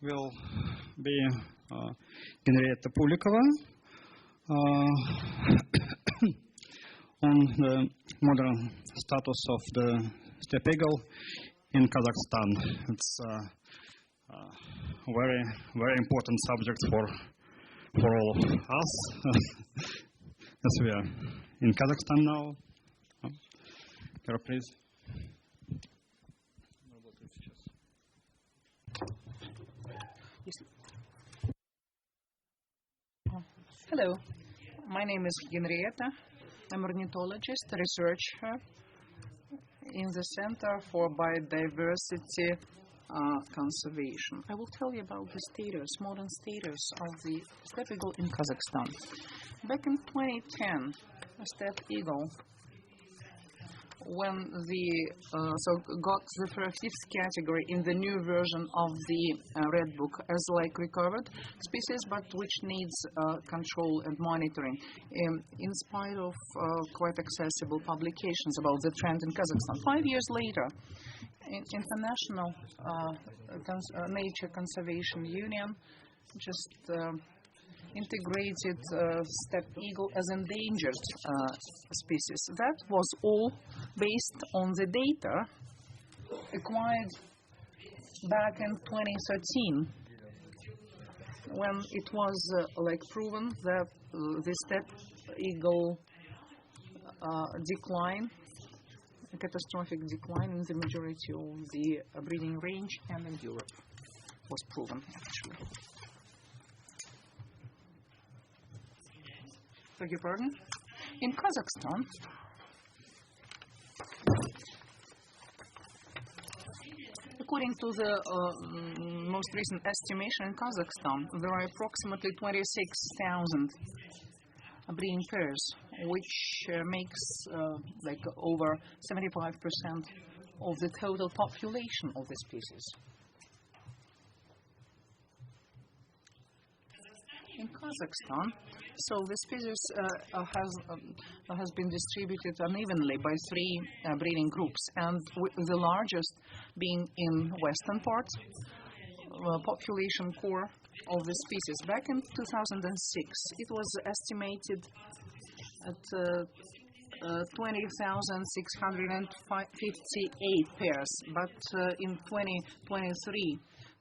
will be Henrietta Pulikova on the modern status of the Steppe Eagle in Kazakhstan. It's a very, very important subject for all of us, as we are in Kazakhstan now. Kara, please. Hello, my name is Henrietta. I'm an ornithologist, researcher in the Center for Biodiversity Conservation. I will tell you about the status, modern status of the steppe eagle in Kazakhstan. Back in 2010, a steppe eagle, when got the fifth category in the new version of the Red Book as recovered species, but which needs control and monitoring, in spite of quite accessible publications about the trend in Kazakhstan. 5 years later, International Nature Conservation Union just integrated steppe eagle as endangered species. That was all based on the data acquired back in 2013, when it was proven that the steppe eagle decline, a catastrophic decline in the majority of the breeding range and in Europe was proven actually. Beg your pardon? In Kazakhstan, according to the most recent estimation in Kazakhstan, there are approximately 26,000 breeding pairs, which makes over 75% of the total population of the species. In Kazakhstan, so the species has been distributed unevenly by three breeding groups, and the largest being in western part, population core of the species. Back in 2006, it was estimated at 20,658 pairs, but in 2023,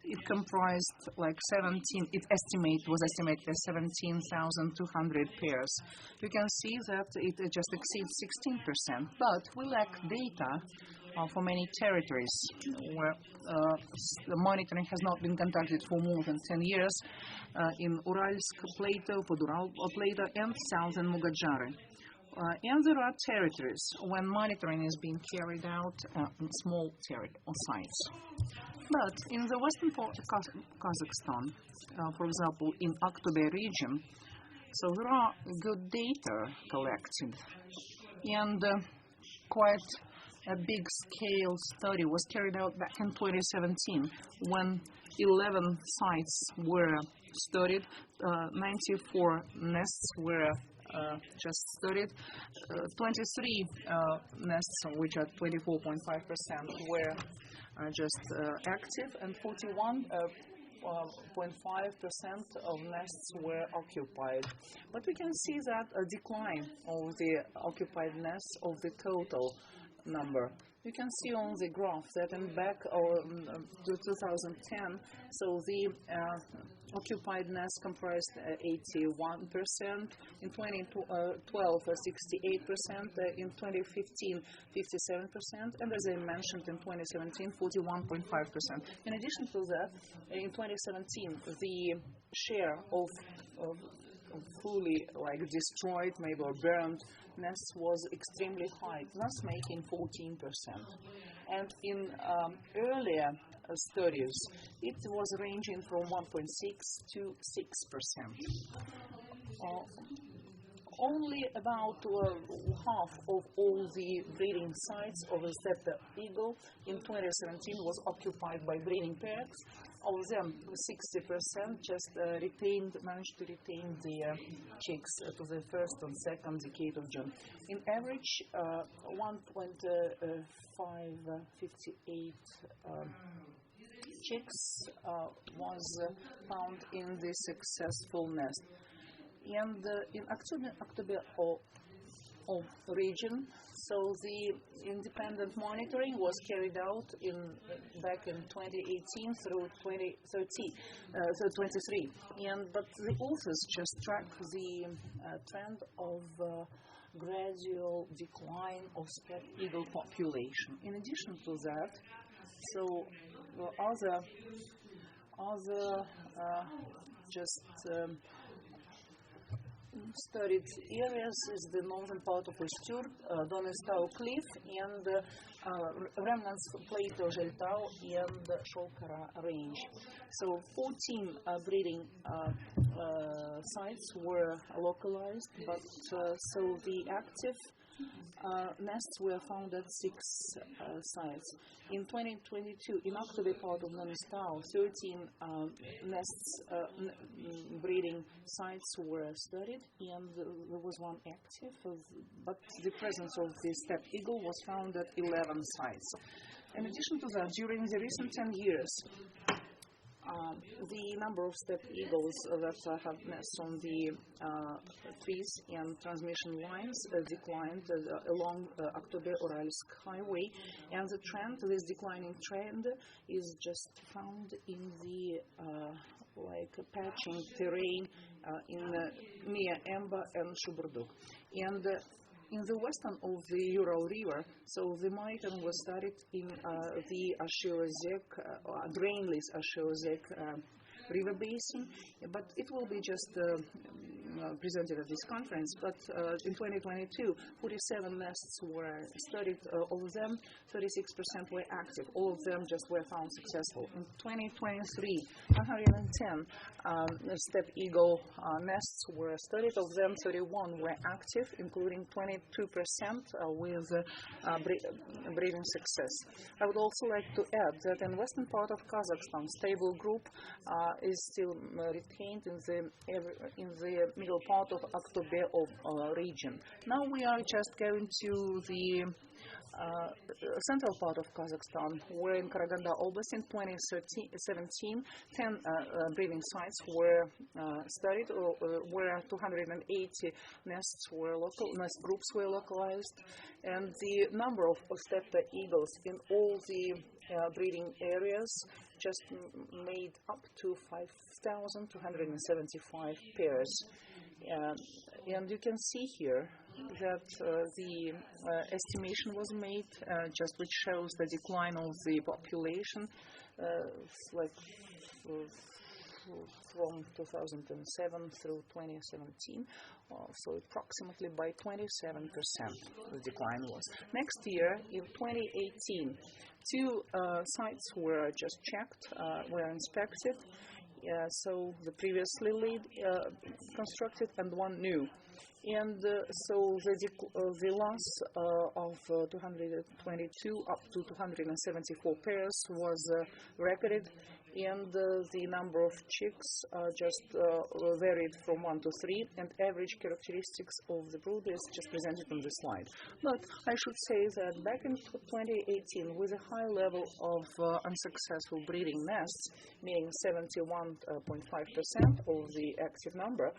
it comprised 17. Was estimated as 17,200 pairs. You can see that it just exceeds 16%. But we lack data for many territories where the monitoring has not been conducted for more than 10 years in Uralsk Plateau, Podural Plateau, and southern Mugadjari. And there are territories when monitoring is being carried out in small sites. But in the western part of Kazakhstan, for example, in Aktobe region, so there are good data collected. And quite a big scale study was carried out back in 2017 when 11 sites were studied, 94 nests were just studied, 23 nests, which are 24.5%, were just active, and 41.5% of nests were occupied. But we can see that a decline of the occupied nests of the total number. You can see on the graph that in back to 2010, so the occupied nests comprised 81%, in 2012 68%, in 2015 57%, and as I mentioned in 2017 41.5%. In addition to that, in 2017 the share of fully destroyed, maybe or burned nests was extremely high, thus making 14%. And in earlier studies, it was ranging from 1.6 to 6%. Only about half of all the breeding sites of the steppe eagle in 2017 was occupied by breeding pairs. Of them, 60% just managed to retain their chicks to the first and second decade of June. In average, 1.558 chicks was found in this successful nest. And in October region, so the independent monitoring was carried out back in 2018 through 2023. But the authors just track the trend of gradual decline of steppe eagle population. In addition to that, so other studied areas is the northern part of Ustюр, Donestau Cliff, and remnants of Plato Желтау and Шолкара Range. So 14 breeding sites were localized, but so the active nests were found at 6 sites. In 2022, in October part of Donestau, 13 nests, breeding sites were studied, and there was one active, but the presence of the steppe eagle was found at 11 sites. In addition to that, during the recent 10 years, the number of steppe eagles that have nests on the trees and transmission lines declined along October-Uralsk highway, and this declining trend is just found in the patching terrain near Emba and Shuburduk. And in the western of the Ural River, so the monitoring was studied in the drainless Ashiozek river basin, but it will be just presented at this conference. But in 2022, 47 nests were studied. Of them, 36% were active. All of them just were found successful. In 2023, 110 steppe eagle nests were studied. Of them, 31 were active, including 22% with breeding success. I would also like to add that in western part of Kazakhstan, stable group is still retained in the middle part of October region. Now we are just going to the central part of Kazakhstan, where in Karaganda Oblast in 2017, 10 breeding sites were studied, where 280 nest groups were localized, and the number of steppe eagles in all the breeding areas just made up to 5,275 pairs. And you can see here that the estimation was made, which shows the decline of the population, from 2007 through 2017, so approximately by 27% the decline was. Next year, in 2018, 2 sites were just checked, were inspected, so the previously constructed and one new. And so the loss of 222 up to 274 pairs was recorded, and the number of chicks just varied from 1 to 3, and average characteristics of the brood is just presented on the slide. But I should say that back in 2018, with a high level of unsuccessful breeding nests, meaning 71.5% of the active number,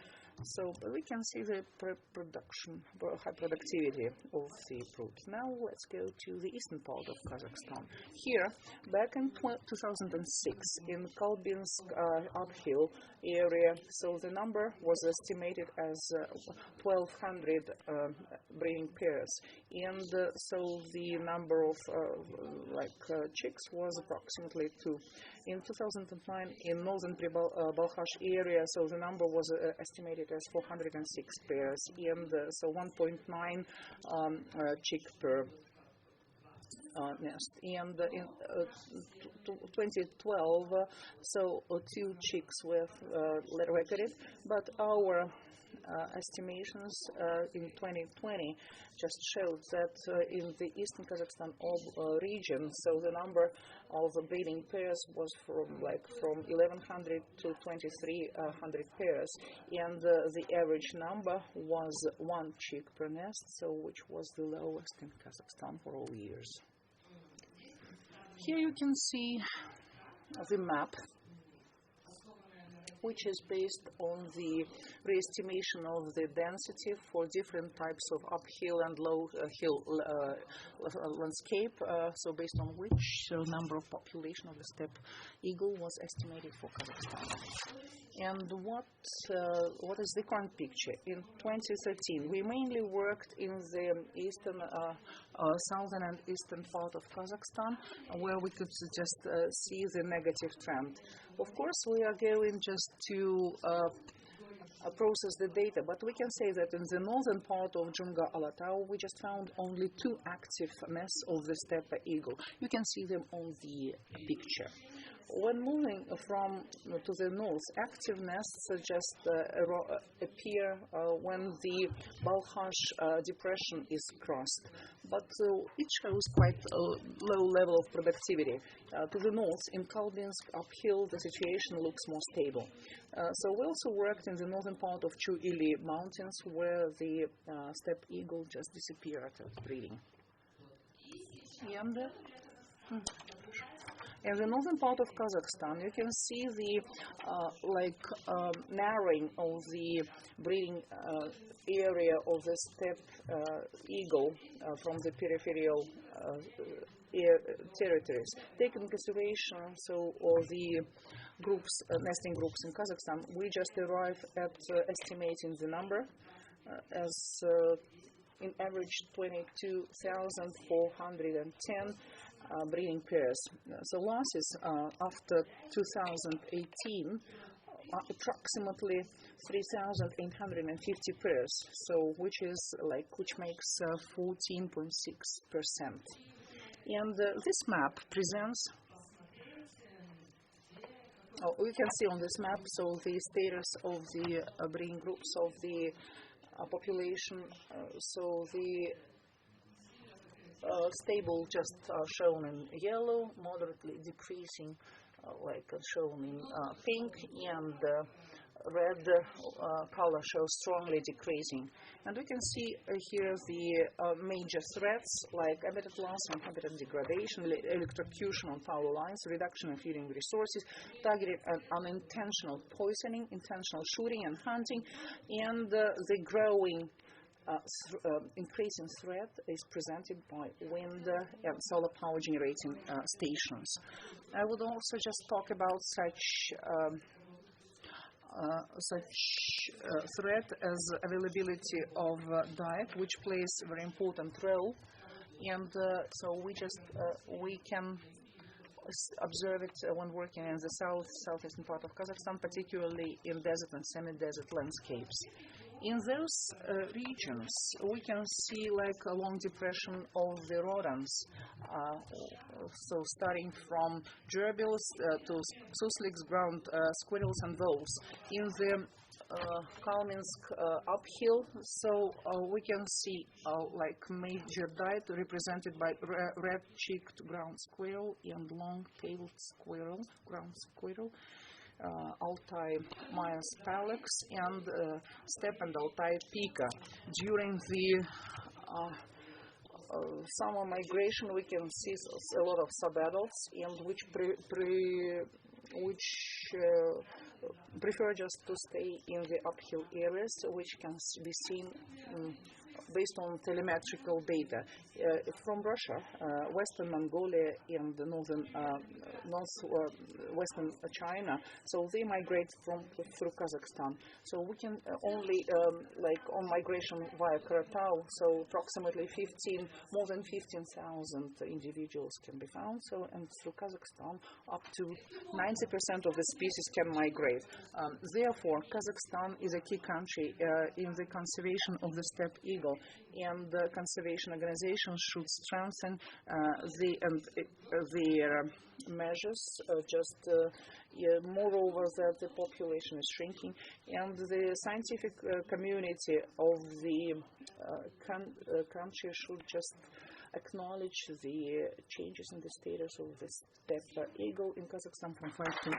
so we can see the high productivity of the brood. Now let's go to the eastern part of Kazakhstan. Here, back in 2006, in Kalbinsk uphill area, so the number was estimated as 1,200 breeding pairs, and so the number of chicks was approximately 2. In 2009, in northern Balkhash area, so the number was estimated as 406 pairs, and so 1.9 chick per nest. And in 2012, so 2 chicks were recorded, but our estimations in 2020 just showed that in the eastern Kazakhstan region, so the number of breeding pairs was from 1,100 to 2,300 pairs, and the average number was 1 chick per nest, so which was the lowest in Kazakhstan for all years. Here you can see the map, which is based on the re-estimation of the density for different types of uphill and low hill landscape, so based on which number of population of the steppe eagle was estimated for Kazakhstan. And what is the current picture? In 2013, we mainly worked in the eastern, southern and eastern part of Kazakhstan, where we could just see the negative trend. Of course, we are going just to process the data, but we can say that in the northern part of Junga Alatau, we just found only 2 active nests of the steppe eagle. You can see them on the picture. When moving from to the north, active nests just appear when the Balkhash depression is crossed, but it shows quite a low level of productivity. To the north, in Kalbinsk uphill, the situation looks more stable. So we also worked in the northern part of Chu-Ili mountains, where the steppe eagle just disappeared at breeding. In the northern part of Kazakhstan, you can see the narrowing of the breeding area of the steppe eagle from the peripheral territories. Taking into consideration all the groups, nesting groups in Kazakhstan, we just arrive at estimating the number as in average 22,410 breeding pairs. So losses after 2018 are approximately 3,850 pairs. So which makes 14.6%. And this map presents. We can see on this map the status of the breeding groups of the population. So the stable just shown in yellow, moderately decreasing shown in pink, and red color shows strongly decreasing. And we can see here the major threats like habitat loss and habitat degradation, electrocution on power lines, reduction in feeding resources, targeted and unintentional poisoning, intentional shooting and hunting, and the growing increasing threat is presented by wind and solar power generating stations. I would also just talk about such threat as availability of diet, which plays a very important role, and so we can observe it when working in the southeastern part of Kazakhstan, particularly in desert and semi-desert landscapes. In those regions, we can see a long depression of the rodents. So starting from gerbils to susliks, ground squirrels, and voles. In the Kalminsk uphill, so we can see major diet represented by red-cheeked ground squirrel and long-tailed squirrel, ground squirrel. Altai Myas Palex and steppe and Altai Pika. During the summer migration, we can see a lot of subadults, and which prefer just to stay in the uphill areas, which can be seen based on telemetrical data from Russia, Western Mongolia, and the northwestern China. So they migrate through Kazakhstan. So we can only on migration via Karatau. So approximately more than 15,000 individuals can be found. So and through Kazakhstan, up to 90% of the species can migrate. Therefore, Kazakhstan is a key country in the conservation of the steppe eagle, and the conservation organizations should strengthen their measures. Moreover, that the population is shrinking, and the scientific community of the country should just acknowledge the changes in the status of the steppe eagle in Kazakhstan from 5 to 2.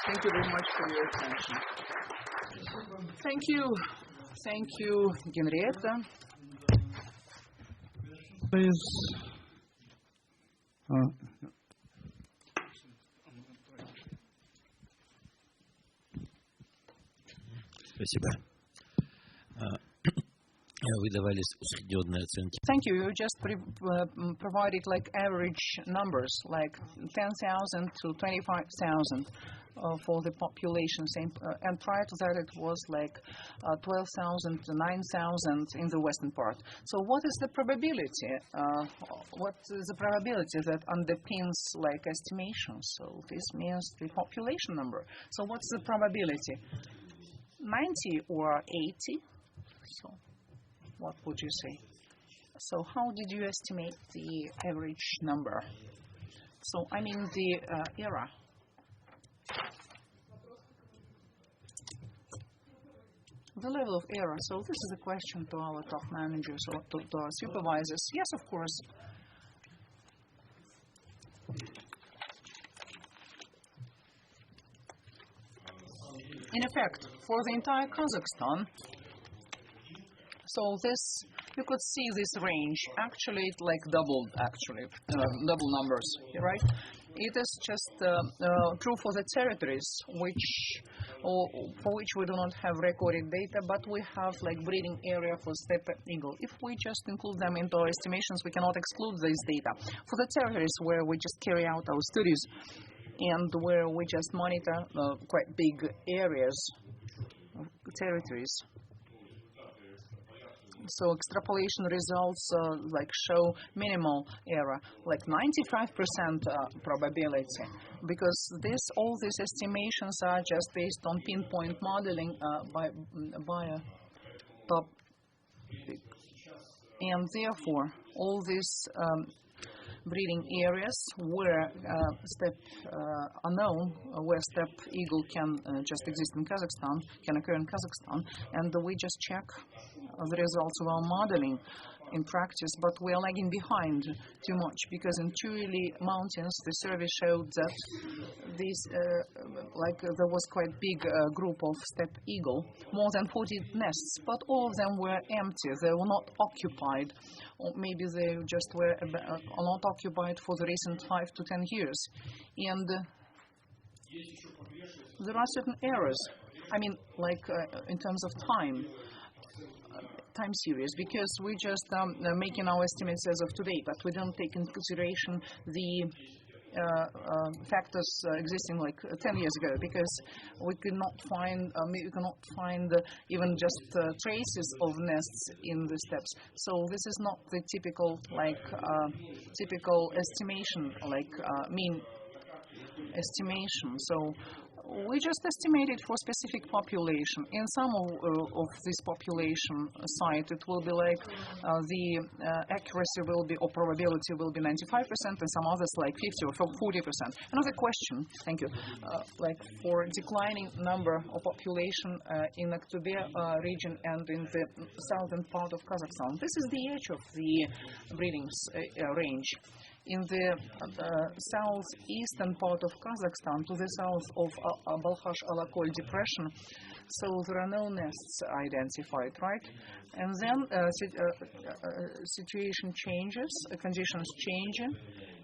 Thank you very much for your attention. Thank you, Henrietta. Please. Спасибо. Вы давали усредненные оценки. Thank you. You just provided like average numbers, like 10,000 to 25,000 for the population. And prior to that, it was like 12,000 to 9,000 in the western part. So, what is the probability? What is the probability that underpins like estimations? So, this means the population number. So, what's the probability? 90 or 80? So, what would you say? So how did you estimate the average number? So I mean the era. The level of error. So this is a question to our top managers or to our supervisors. Yes, of course. In effect, for the entire Kazakhstan, so this, you could see this range. Actually, it like doubled, double numbers, right? It is just true for the territories for which we do not have recorded data, but we have like breeding area for steppe eagle. If we just include them into our estimations, we cannot exclude this data. For the territories where we just carry out our studies and where we just monitor quite big areas, territories. So extrapolation results like show minimal error, like 95% probability, because all these estimations are just based on pinpoint modeling by a top, and therefore all these breeding areas where steppe are known, where steppe eagle can just exist in Kazakhstan, can occur in Kazakhstan, and we just check the results of our modeling in practice, but we are lagging behind too much because in Turili mountains the survey showed that there was quite big group of steppe eagle, more than 40 nests, but all of them were empty. They were not occupied, or maybe they just were not occupied for the recent 5 to 10 years. And there are certain errors. I mean, like in terms of time series, because we just making our estimates as of today, but we don't take into consideration the factors existing like 10 years ago, because we could not find even just traces of nests in the steppes. So this is not the typical typical estimation, mean estimation. So we just estimated for specific population. In some of this population site, it will be like the accuracy will be, or probability will be 95%, and some others like 50 or 40%. Another question, thank you, like for declining number of population in Steppe region and in the southern part of Kazakhstan. This is the edge of the breeding range. In the southeastern part of Kazakhstan, to the south of Balkhash-Alakol depression, so there are no nests identified, right? And then situation changes, conditions change,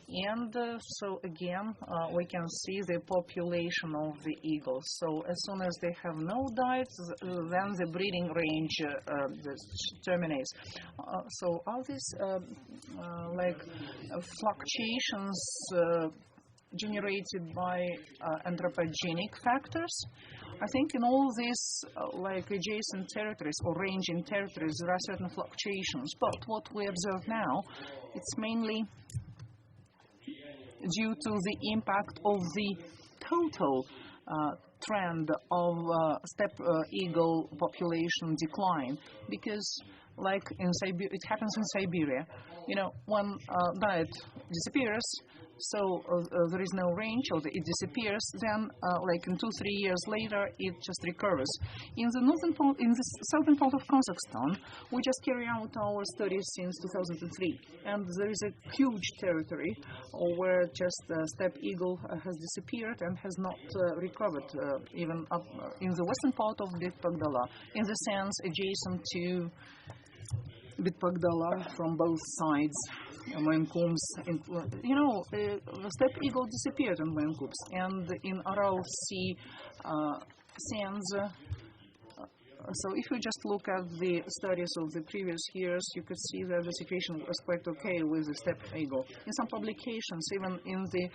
and so again we can see the population of the eagles. So as soon as they have no diet, then the breeding range terminates. So are these fluctuations generated by anthropogenic factors? I think in all these adjacent territories or ranging territories there are certain fluctuations, but what we observe now, it's mainly due to the impact of the total trend of steppe eagle population decline, because like in Siberia, it happens in Siberia. You know, when diet disappears, so there is no range, or it disappears. Then, like in 2-3 years later, it just recovers. In the northern part, in the southern part of Kazakhstan, we just carry out our studies since 2003, and there is a huge territory where just steppe eagle has disappeared and has not recovered, even up in the western part of Bitpagdala, in the sense adjacent to Bitpagdala from both sides. Mainkums, steppe eagle disappeared in Mainkums, and in Aral Sea sands, So if you just look at the studies of the previous years, you could see that the situation was quite okay with the steppe eagle. In some publications, even in the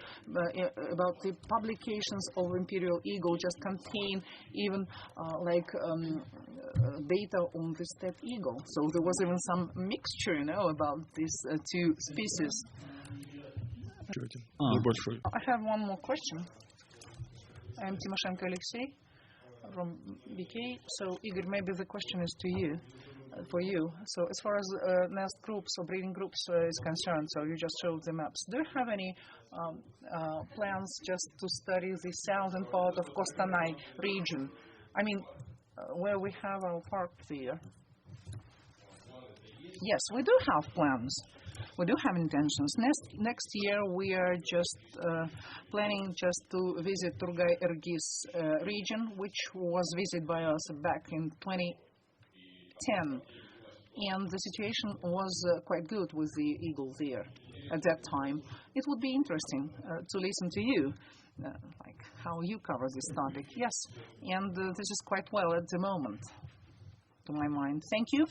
about the publications of imperial eagle, just contain even data on the steppe eagle. So there was even some mixture, about these two species. I have one more question. I'm Timoshenko Alexey from BK. So, Igor, maybe the question is to you, for you. So, as far as nest groups or breeding groups is concerned, so you just showed the maps. Do you have any plans just to study the southern part of Kostanay region? I mean, where we have our park there. Yes, we do have plans. We do have intentions. Next year, we are just planning just to visit Turgay-Ergis region, which was visited by us back in 2010. And the situation was quite good with the eagle there at that time. It would be interesting to listen to you, like how you cover this topic. Yes, and this is quite well at the moment, to my mind. Thank you.